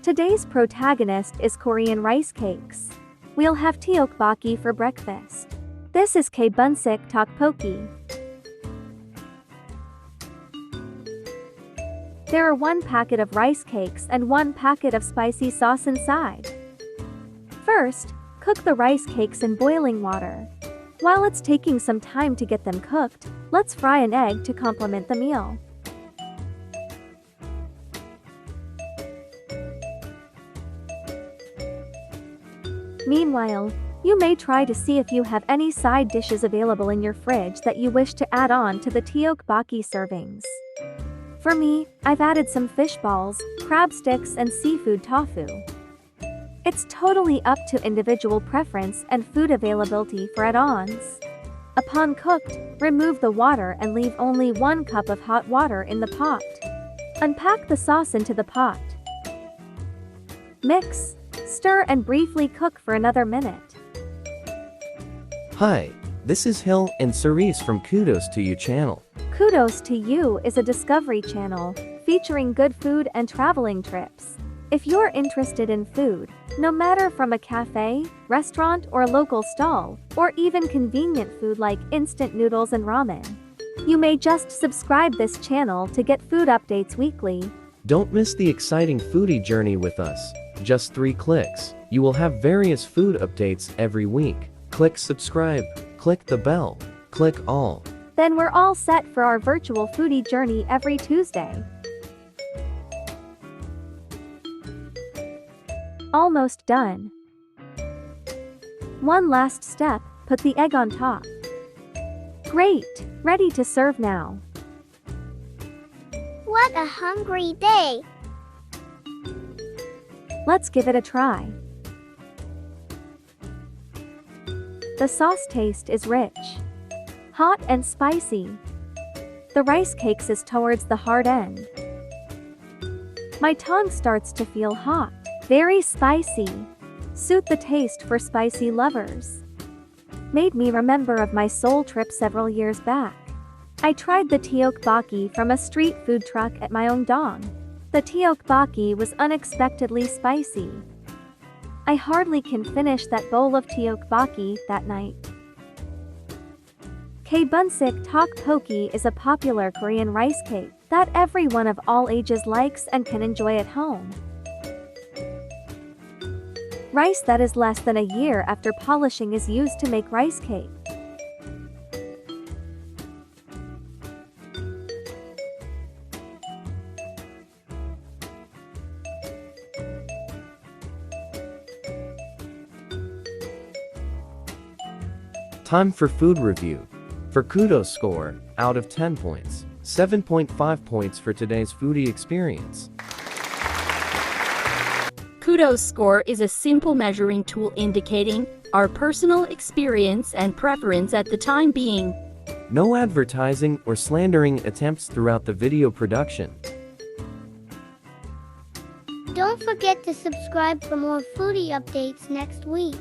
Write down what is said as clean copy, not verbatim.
Today's protagonist is Korean rice cakes. We'll have Tteokbokki for breakfast. This is K-Bunsik TOK-POKI. There are 1 packet of rice cakes and 1 packet of spicy sauce inside. First, cook the rice cakes in boiling water. While it's taking some time to get them cooked, let's fry an egg to complement the meal. Meanwhile, you may try to see if you have any side dishes available in your fridge that you wish to add on to the Tteokbokki servings. For me, I've added some fish balls, crab sticks and seafood tofu. It's totally up to individual preference and food availability for add-ons. Upon cooked, remove the water and leave only 1 cup of hot water in the pot. Unpack the sauce into the pot. Mix, stir and briefly cook for another minute. Hi, this is Hill and Cerise from Kudos2U channel. Kudos2U is a discovery channel featuring good food and traveling trips. If you're interested in food, no matter from a cafe, restaurant or local stall, or even convenient food like instant noodles and ramen, you may just subscribe this channel to get food updates weekly. Don't miss the exciting foodie journey with us. Just 3 clicks. You will have various food updates every week. Click subscribe, click the bell, click all. Then we're all set for our virtual foodie journey every Tuesday. Almost done. One last step, put the egg on top. Great, ready to serve now. What a hungry day! Let's give it a try. The sauce taste is rich, hot and spicy. The rice cakes is towards the hard end. My tongue starts to feel hot, very spicy. Suit the taste for spicy lovers. Made me remember of my Seoul trip several years back. I tried the Tteokbokki from a street food truck at Myeongdong. The Tteokbokki was unexpectedly spicy. I hardly can finish that bowl of Tteokbokki that night. K-Bunsik TOK-POKI is a popular Korean rice cake that everyone of all ages likes and can enjoy at home. Rice that is less than a year after polishing is used to make rice cake. Time for food review. For Kudos score, out of 10 points, 7.5 points for today's foodie experience. Kudos score is a simple measuring tool indicating our personal experience and preference at the time being. No advertising or slandering attempts throughout the video production. Don't forget to subscribe for more foodie updates next week.